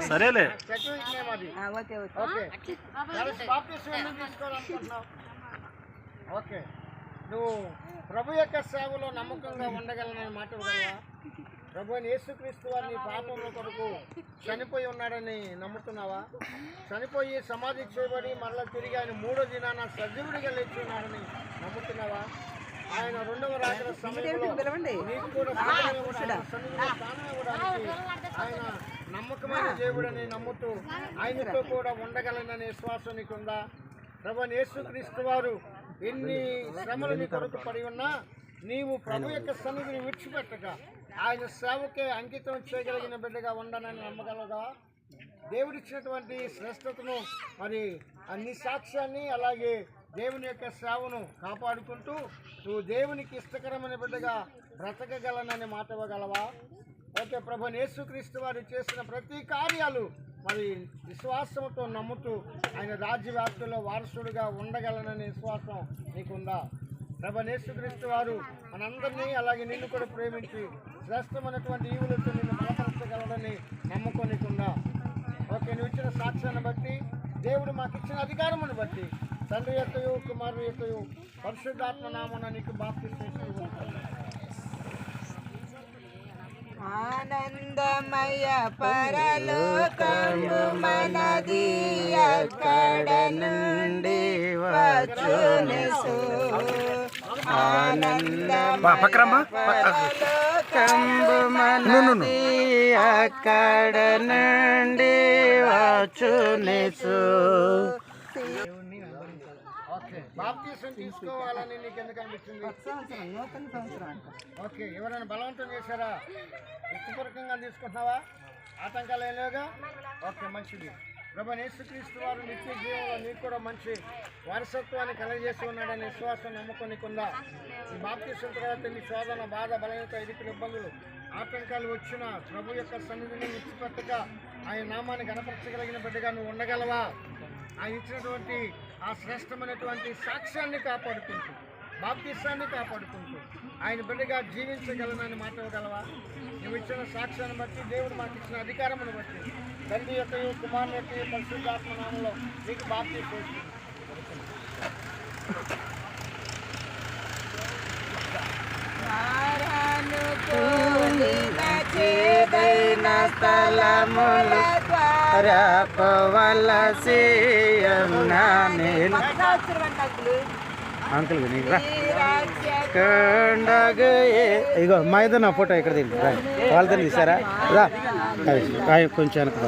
సరేలే. ఓకే, నువ్వు ప్రభు యొక్క సేవలో నమ్మకంగా ఉండగలనని మాట ఇవ్వగలవా? ప్రభు అయిన యేసుక్రీస్తు వారు నీ పాపముల కొరకు చనిపోయి ఉన్నాడని నమ్ముతున్నావా? చనిపోయి సమాధి చేయబడి మరలా తిరిగి ఆయన 3వ దినాన సజీవుడిగా లేచి ఉన్నాడని నమ్ముతున్నావా? ఆయన 2వ రాకడ సమయంలో నీకు కూడా స్థానం ఇవ్వడానికి ఆయన నమ్మకమైన దేవుడని నమ్ముతూ ఆయనతో కూడా ఉండగలననే విశ్వాసం నీకుందా? ప్రభు అయిన యేసుక్రీస్తు వారు ఎన్ని శ్రమలు నీ కొరకు పడి ఉన్నా నీవు ప్రభు యొక్క సన్నిధిని విడిచిపెట్టక ఆయన సేవకే అంకితం చేయగలిగిన బిడ్డగా ఉండనని నమ్మగలదా? దేవుడిచ్చినటువంటి శ్రేష్టతను మరి అన్ని సాక్ష్యాన్ని అలాగే దేవుని యొక్క సేవను కాపాడుకుంటూ నువ్వు దేవునికి ఇష్టకరమైన బిడ్డగా బ్రతకగలనని మాట ఇవ్వగలవా? ఓకే, ప్రభు యేసుక్రీస్తు వారు చేసిన ప్రతి కార్యాలు మరి విశ్వాసంతో నమ్ముతూ ఆయన రాజ్యవ్యాప్తిలో వారసుడిగా ఉండగలననే విశ్వాసం నీకుందా? ప్రభు యేసుక్రీస్తు వారు మనందరినీ అలాగే నిన్ను కూడా ప్రేమించి శ్రేష్టమైనటువంటి ఈవులతో నిన్ను బలపరచగలడని నమ్మకం నీకుందా? ఓకే, నువ్వు ఇచ్చిన సాక్ష్యాన్ని బట్టి దేవుడు మాకు ఇచ్చిన అధికారమును బట్టి తండ్రి యొక్కయు కుమారుడు యొక్కయు పరిశుద్ధాత్మ నామమున నీకు బాప్తిస్మం ఇస్తున్నాను. ఆనందమయ పరలోకము మనది, అక్కడ నుండి వచ్చునేసు. ఆనందమయ పరలోకము మనది, అక్కడ నుండి వచ్చునేసు. బాప్తిసం తీసుకోవాలని నీకు ఎందుకు అనిపించింది? ఓకే, ఎవరైనా బలవంతం చేశారా? ఇష్టపూర్వకంగా తీసుకుంటున్నావా? ఆటంకాలు ఏం లేవుగా? ఓకే, మంచిది. ప్రభు యేసుక్రీస్తు వారు నిత్య జీవంలో నీకు కూడా మంచి వారసత్వాన్ని కలగజేసి ఉన్నాడనే విశ్వాసం నమ్మకం నీకుందా? ఈ బాప్తిసం తర్వాత నీ శోధన, బాధ, బలహీనత, ఇరుకులు, ఇబ్బందులు, ఆటంకాలు వచ్చిన ప్రభు యొక్క సన్నిధిని విడిచిపెట్టక ఆయన నామాన్ని గణపరచగలిగిన బిడ్డగా నువ్వు ఉండగలవా? ఆయన ఇచ్చినటువంటి ఆ శ్రేష్టమైనటువంటి సాక్ష్యాన్ని కాపాడుకుంటూ, బాప్తిసాన్ని కాపాడుకుంటూ ఆయన బిడ్డగా జీవించగలనని మాట ఇవ్వగలవా? నువ్వు ఇచ్చిన సాక్ష్యాన్ని బట్టి దేవుడు మాకు ఇచ్చిన అధికారమును బట్టి తండ్రి యొక్క కుమారుని యొక్క పరిశుద్ధాత్మ నామములో నీకు బాప్తిసం చేస్తుంది. స్థలముల ద్వారా అంకుల్ ఇగో మా ఇద్దరు నా ఫోటో ఇక్కడ దిగు వాళ్ళతో తీసారా? రా కొంచెం వెనక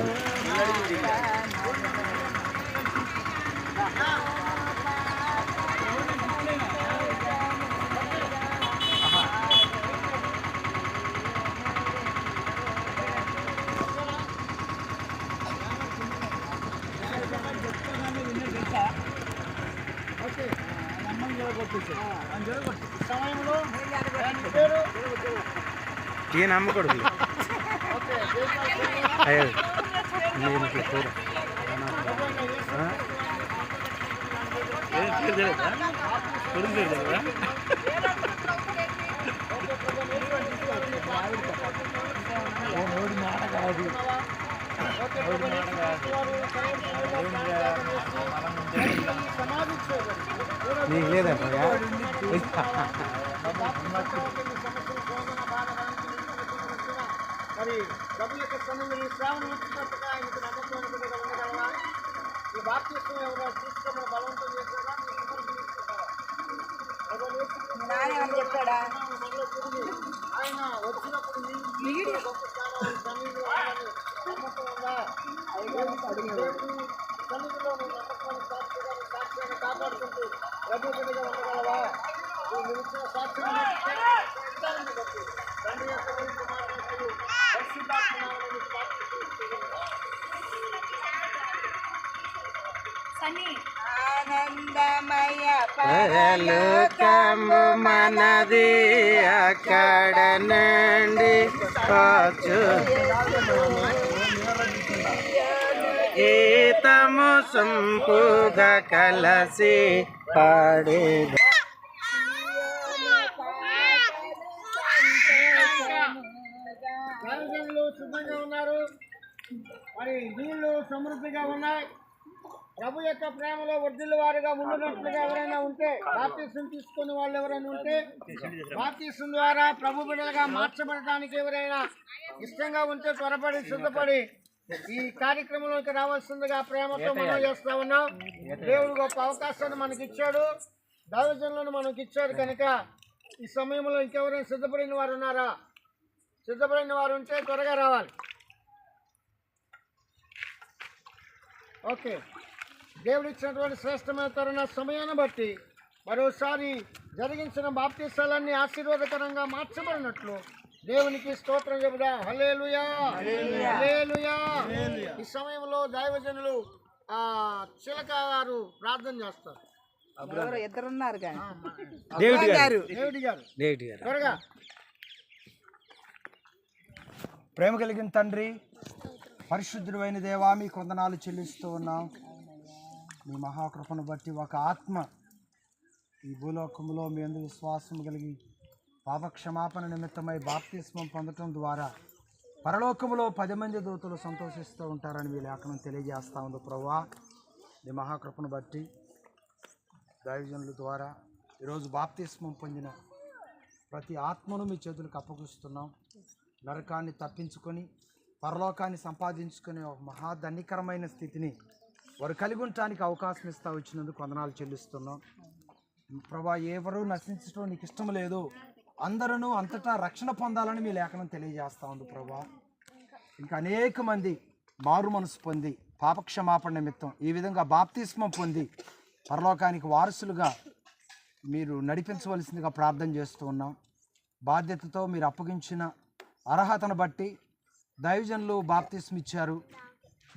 ఈయన అమ్మకూడదు. అయ్యో నీకు లేదా మరి ప్రభు యొక్క సన్నిధిని శ్రావణ విడిచిపెట్టక ఆయనకు నమ్మకమైన బిడ్డగా ఉండగలవా? ఈ బాప్తిసం ఎవరో తీసుకోమని బలవంతం చేశారా? ఆయన వచ్చినప్పుడు గొప్ప స్థానం సన్నిధిలో నమ్మకం ఉందా? సన్నిధిలో నువ్వు నమ్మకమైన సాక్ష్యాన్ని కాపాడుకుంటూ ప్రభు బిడ్డగా ఉండగలవా? నువ్వు ఇచ్చిన సాక్ష్యాన్ని బట్టి తండ్రి యొక్క ఆనందమయ పరలోకము మనది, అక్కడ నుండి వచ్చు. గీతము సంపుగా కలసి పాడేది. సిద్ధంగా ఉన్నారు. మరి నీళ్లు సమృద్ధిగా ఉన్నాయి. ప్రభు యొక్క ప్రేమలో వర్ధిల్లు వారుగా ఉండినట్లుగా ఎవరైనా ఉంటే, బాప్తిసం తీసుకునే వాళ్ళు ఎవరైనా ఉంటే, బాప్తిసం ద్వారా ప్రభు బిడ్డలుగా మార్చబడటానికి ఎవరైనా ఇష్టంగా ఉంటే త్వరపడి సిద్ధపడి ఈ కార్యక్రమంలోకి రావాల్సిందిగా ప్రేమతో మనం చేస్తా ఉన్నాం. దేవుడు గొప్ప అవకాశాన్ని మనకి ఇచ్చాడు, దైవజనులను మనకి ఇచ్చాడు కనుక ఈ సమయంలో ఇంకెవరైనా సిద్ధపడిన వారు ఉన్నారా? సిద్ధపడిన వారు ఉంటే త్వరగా రావాలి. ఓకే, దేవుడు ఇచ్చినటువంటి శ్రేష్టమైన తరుణ సమయాన్ని బట్టి మరోసారి జరిగించిన బాప్తీసాలన్నీ ఆశీర్వాదకరంగా మార్చబడినట్లు దేవునికి స్తోత్రం చెబుదాం. హల్లెలూయా, హల్లెలూయా. ఈ సమయంలో దైవజనులు చిలక గారు ప్రార్థన చేస్తారు. ఇద్దరున్నారు దేవుడి గారు త్వరగా. ప్రేమ కలిగిన తండ్రి, పరిశుద్ధుడు అయిన దేవా, మీ కొందనాలు చెల్లిస్తూ ఉన్నాం. మీ మహాకృపను బట్టి ఒక ఆత్మ ఈ భూలోకంలో మీ అందరి విశ్వాసం కలిగి పాపక్షమాపణ నిమిత్తమై బాప్తిస్మం పొందటం ద్వారా పరలోకములో 10 మంది దూతలు సంతోషిస్తూ ఉంటారని మీ లేఖనం తెలియజేస్తూ ఉంది. ప్రభువా, మీ మహాకృపను బట్టి దైవజనుల ద్వారా ఈరోజు బాప్తిస్మం పొందిన ప్రతి ఆత్మను మీ చేతులకు అప్పగిస్తున్నాం. నరకాన్ని తప్పించుకొని పరలోకాన్ని సంపాదించుకునే ఒక మహాధన్యకరమైన స్థితిని వారు కలిగి ఉండటానికి అవకాశం ఇస్తూ వచ్చినందుకు వందనాలు చెల్లిస్తున్నాం. ప్రభా, ఎవరు నశించడం నీకు ఇష్టం లేదు, అందరూ అంతటా రక్షణ పొందాలని మీ లేఖనం తెలియజేస్తూ ఉంది. ప్రభా, ఇంకా అనేక మంది మారు మనసు పొంది పాపక్షమాపణ నిమిత్తం ఈ విధంగా బాప్తిస్మం పొంది పరలోకానికి వారసులుగా మీరు నడిపించవలసిందిగా ప్రార్థన చేస్తూ ఉన్నాం. బాధ్యతతో మీరు అప్పగించిన అర్హతను బట్టి దైవజనులు బాప్తిస్మం ఇచ్చారు.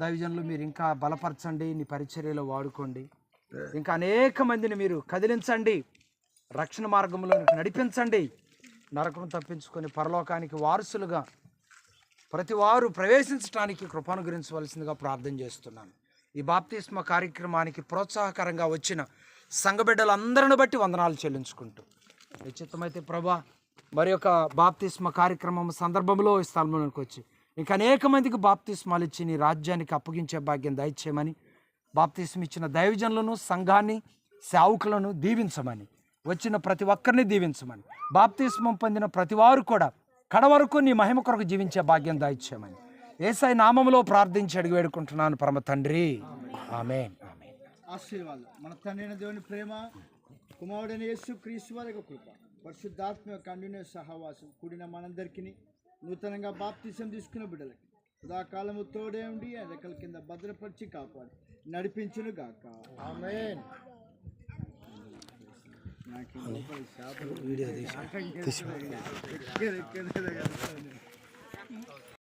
దైవజనులు మీరు ఇంకా బలపరచండి, నీ పరిచర్యలో వాడుకోండి. ఇంకా అనేక మందిని మీరు కదిలించండి, రక్షణ మార్గంలో నడిపించండి. నరకం తప్పించుకొని పరలోకానికి వారసులుగా ప్రతి వారు ప్రవేశించడానికి కృపను గురించవలసిందిగా ప్రార్థన చేస్తున్నాను. ఈ బాప్తిస్మ కార్యక్రమానికి ప్రోత్సాహకరంగా వచ్చిన సంఘబిడ్డలందరిని బట్టి వందనాలు చెల్లించుకుంటూ నిశ్చితమైతే ప్రభా, మరి యొక్క బాప్తిస్మ కార్యక్రమం సందర్భంలో ఈ స్థలంలోకి వచ్చి ఇంకా అనేక మందికి బాప్తిస్మాలు ఇచ్చి నీ రాజ్యానికి అప్పగించే భాగ్యం దయచేయమని, బాప్తిస్మ ఇచ్చిన దైవజనులను, సంఘాన్ని, సేవకులను దీవించమని, వచ్చిన ప్రతి ఒక్కరిని దీవించమని, బాప్తిస్మం పొందిన ప్రతి వారు కూడా కడవరకు నీ మహిమ కొరకు జీవించే భాగ్యం దయచేయమని యేసయ్య నామములో ప్రార్థించి అడిగి వేడుకుంటున్నాను పరమ తండ్రి, ఆమేన్. ఆశీర్వాదం. మన తండ్రి అయిన దేవుని ప్రేమ, కుమారుడైన యేసుక్రీస్తు వారి యొక్క కృప, పరిశుద్ధాత్మ యొక్క అన్యోన్య సహవాసం కూడిన మనందరికీ, నూతనంగా బాప్తిసం తీసుకున్న బిడ్డలకి సదాకాలము తోడే ఉండి ఆ రెక్కల కింద భద్రపరిచి కాపాడి నడిపించును గాక. ఆమేన్. వీడియో తీసి